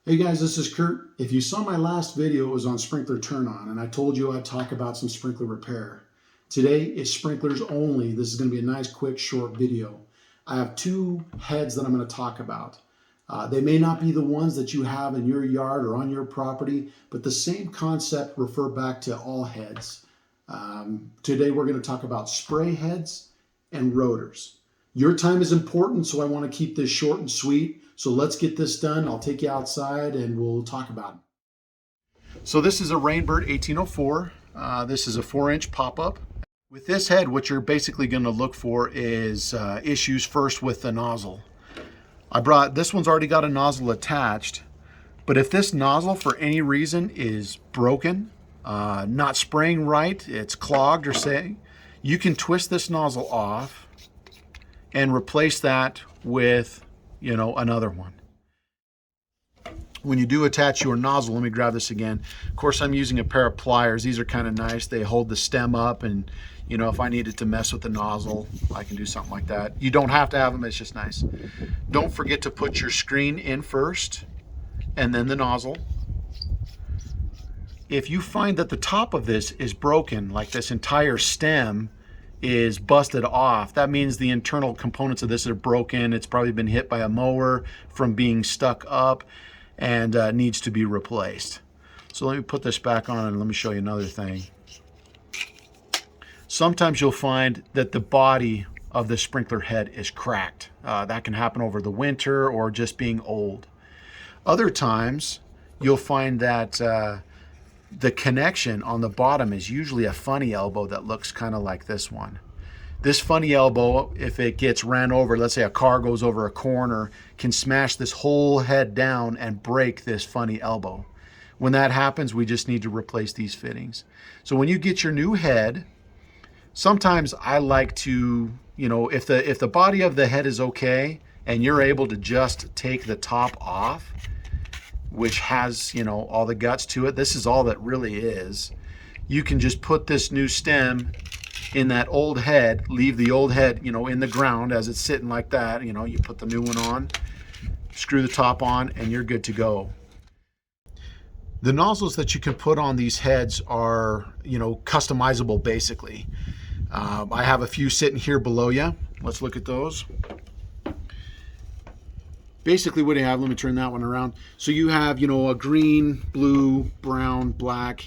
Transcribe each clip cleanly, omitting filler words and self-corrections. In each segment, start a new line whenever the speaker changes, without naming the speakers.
Hey guys, this is Kurt. If you saw my last video, it was on sprinkler turn on, and I told you I'd talk about some sprinkler repair. Today it's sprinklers only. This is going to be a nice, quick, short video. I have two heads that I'm going to talk about. They may not be the ones that you have in your yard or on your property, but the same concept refer back to all heads. Today we're going to talk about spray heads and rotors. Your time is important, so I want to keep this short and sweet. So let's get this done. I'll take you outside and we'll talk about it. So this is a Rainbird 1804. This is a 4-inch pop-up. With this head, what you're basically going to look for is issues first with the nozzle. This one's already got a nozzle attached, but if this nozzle for any reason is broken, not spraying right, it's clogged or say, you can twist this nozzle off and replace that with, another one. When you do attach your nozzle, let me grab this again. Of course, I'm using a pair of pliers. These are kind of nice. They hold the stem up, and if I needed to mess with the nozzle, I can do something like that. You don't have to have them, it's just nice. Don't forget to put your screen in first and then the nozzle. If you find that the top of this is broken, like this entire stem is busted off, that means the internal components of this are broken. It's probably been hit by a mower from being stuck up and needs to be replaced. So let me put this back on and let me show you another thing. Sometimes you'll find that the body of the sprinkler head is cracked. That can happen over the winter or just being old. Other times you'll find that the connection on the bottom is usually a funny elbow that looks kind of like this one. This funny elbow, if it gets ran over, let's say a car goes over a corner, can smash this whole head down and break this funny elbow. When that happens, we just need to replace these fittings. So when you get your new head, sometimes I like to, if the body of the head is okay and you're able to just take the top off, which has, all the guts to it. This is all that really is. You can just put this new stem in that old head, leave the old head, in the ground as it's sitting like that. You put the new one on, screw the top on, and you're good to go. The nozzles that you can put on these heads are, customizable basically. I have a few sitting here below you. Let's look at those. Basically what you have, let me turn that one around. So you have, a green, blue, brown, black.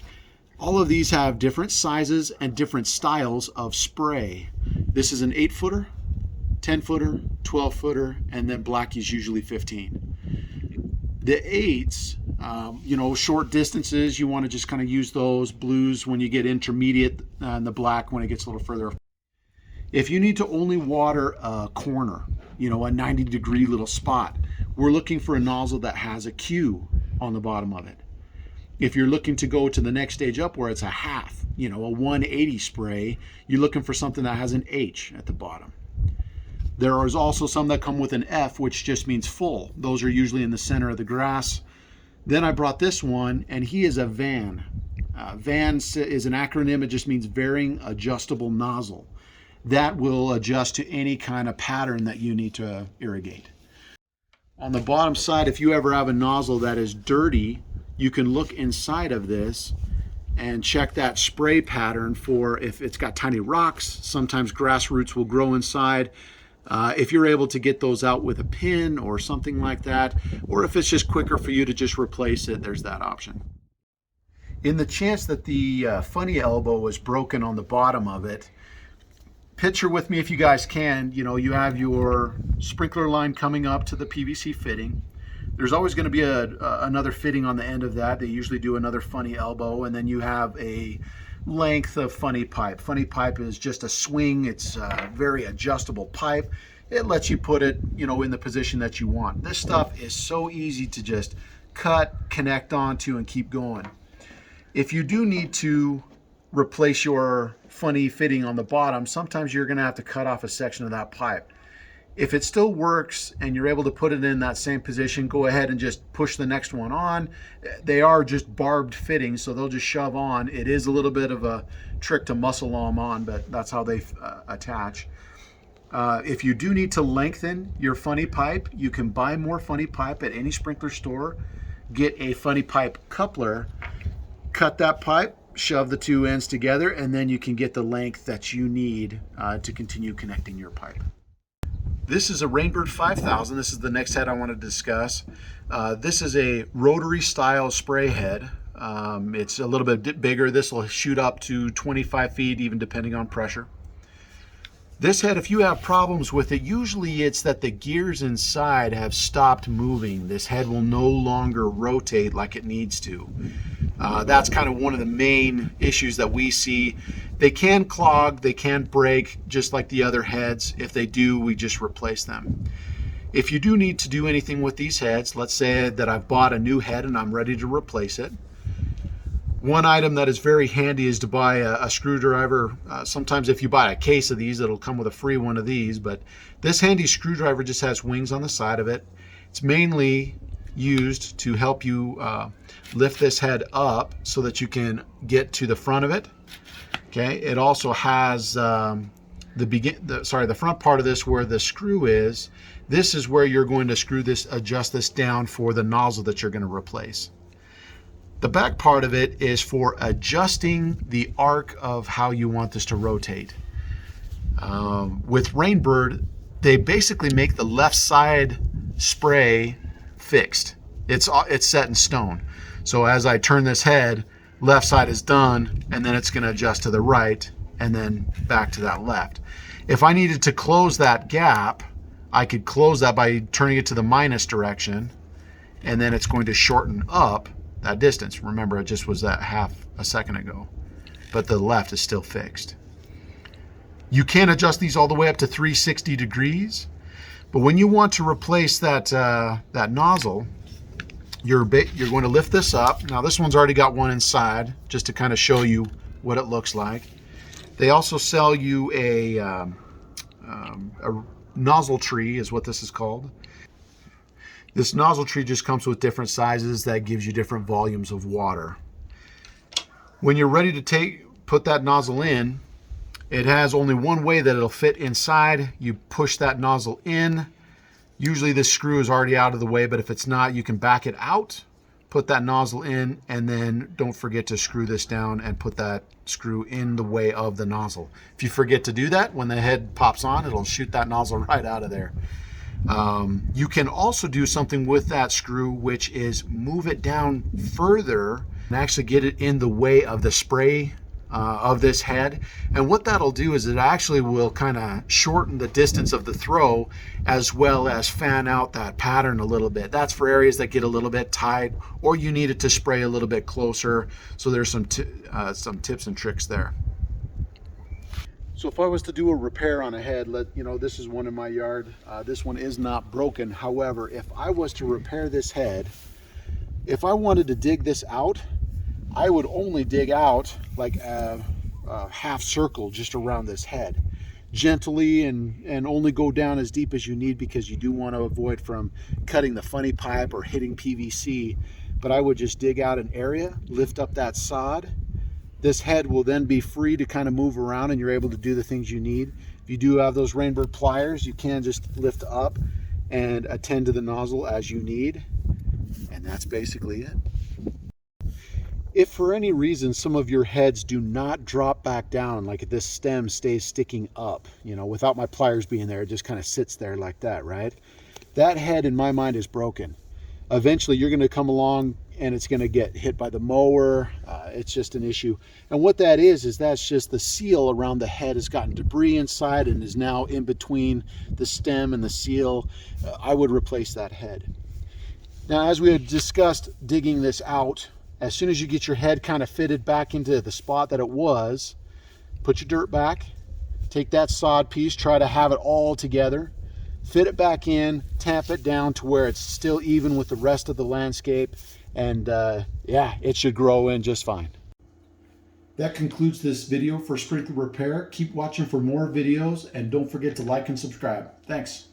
All of these have different sizes and different styles of spray. This is an 8-footer, 10-footer, 12-footer, and then black is usually 15. The 8s, short distances, you want to just kind of use those. Blues when you get intermediate, and the black when it gets a little further. If you need to only water a corner, a 90-degree little spot, we're looking for a nozzle that has a Q on the bottom of it. If you're looking to go to the next stage up where it's a half, a 180 spray, you're looking for something that has an H at the bottom. There is also some that come with an F, which just means full. Those are usually in the center of the grass. Then I brought this one, and he is a VAN. VAN is an acronym. It just means varying adjustable nozzle. That will adjust to any kind of pattern that you need to irrigate. On the bottom side, if you ever have a nozzle that is dirty, you can look inside of this and check that spray pattern for if it's got tiny rocks. Sometimes grass roots will grow inside. If you're able to get those out with a pin or something like that, or if it's just quicker for you to just replace it, there's that option. In the chance that the funny elbow was broken on the bottom of it, picture with me if you guys can, you have your sprinkler line coming up to the PVC fitting. There's always going to be another fitting on the end of that. They usually do another funny elbow, and then you have a length of funny pipe. Funny pipe is just a swing. It's a very adjustable pipe. It lets you put it, in the position that you want. This stuff is so easy to just cut, connect onto, and keep going. If you do need to replace your funny fitting on the bottom, sometimes you're going to have to cut off a section of that pipe. If it still works and you're able to put it in that same position, go ahead and just push the next one on. They are just barbed fittings, so they'll just shove on. It is a little bit of a trick to muscle them on, but that's how they attach. If you do need to lengthen your funny pipe, you can buy more funny pipe at any sprinkler store. get a funny pipe coupler, cut that pipe, shove the two ends together, and then you can get the length that you need to continue connecting your pipe. This is a Rainbird 5000. This is the next head I want to discuss. This is a rotary style spray head. It's a little bit bigger. This will shoot up to 25 feet, even depending on pressure. This head, if you have problems with it, usually it's that the gears inside have stopped moving. This head will no longer rotate like it needs to. That's kind of one of the main issues that we see. They can clog, they can break, just like the other heads. If they do, we just replace them. If you do need to do anything with these heads, let's say that I've bought a new head and I'm ready to replace it. One item that is very handy is to buy a screwdriver. Sometimes if you buy a case of these, it'll come with a free one of these, but this handy screwdriver just has wings on the side of it. It's mainly used to help you lift this head up so that you can get to the front of it. Okay, it also has the front part of this where the screw is. This is where you're going to adjust this down for the nozzle that you're going to replace. The back part of it is for adjusting the arc of how you want this to rotate. With Rainbird, they basically make the left side spray fixed. It's set in stone. So as I turn this head, left side is done, and then it's going to adjust to the right, and then back to that left. If I needed to close that gap, I could close that by turning it to the minus direction, and then it's going to shorten up that distance. Remember, it just was that half a second ago, but the left is still fixed. You can adjust these all the way up to 360 degrees, but when you want to replace that nozzle, you're going to lift this up. Now this one's already got one inside, just to kind of show you what it looks like. They also sell you a nozzle tree, is what this is called. This nozzle tree just comes with different sizes that gives you different volumes of water. When you're ready to put that nozzle in, it has only one way that it'll fit inside. You push that nozzle in. Usually this screw is already out of the way, but if it's not, you can back it out, put that nozzle in, and then don't forget to screw this down and put that screw in the way of the nozzle. If you forget to do that, when the head pops on, it'll shoot that nozzle right out of there. You can also do something with that screw, which is move it down further and actually get it in the way of the spray of this head. And what that'll do is it actually will kind of shorten the distance of the throw, as well as fan out that pattern a little bit. That's for areas that get a little bit tight, or you need it to spray a little bit closer. So there's some tips and tricks there. So if I was to do a repair on a head, this is one in my yard. This one is not broken. However, if I was to repair this head, if I wanted to dig this out, I would only dig out like a half circle just around this head, gently, and only go down as deep as you need, because you do want to avoid from cutting the funny pipe or hitting PVC. But I would just dig out an area, lift up that sod. This head will then be free to kind of move around, and you're able to do the things you need. If you do have those Rainbird pliers, you can just lift up and attend to the nozzle as you need. And that's basically it. If for any reason some of your heads do not drop back down, like this stem stays sticking up, without my pliers being there, it just kind of sits there like that, right? That head in my mind is broken. Eventually you're going to come along and it's going to get hit by the mower. It's just an issue. And what that is that's just the seal around the head has gotten debris inside and is now in between the stem and the seal. I would replace that head. Now, as we had discussed digging this out, as soon as you get your head kind of fitted back into the spot that it was, put your dirt back, take that sod piece, try to have it all together, fit it back in, tamp it down to where it's still even with the rest of the landscape, and yeah, it should grow in just fine. That concludes this video for sprinkler repair. Keep watching for more videos, and don't forget to like and subscribe. Thanks.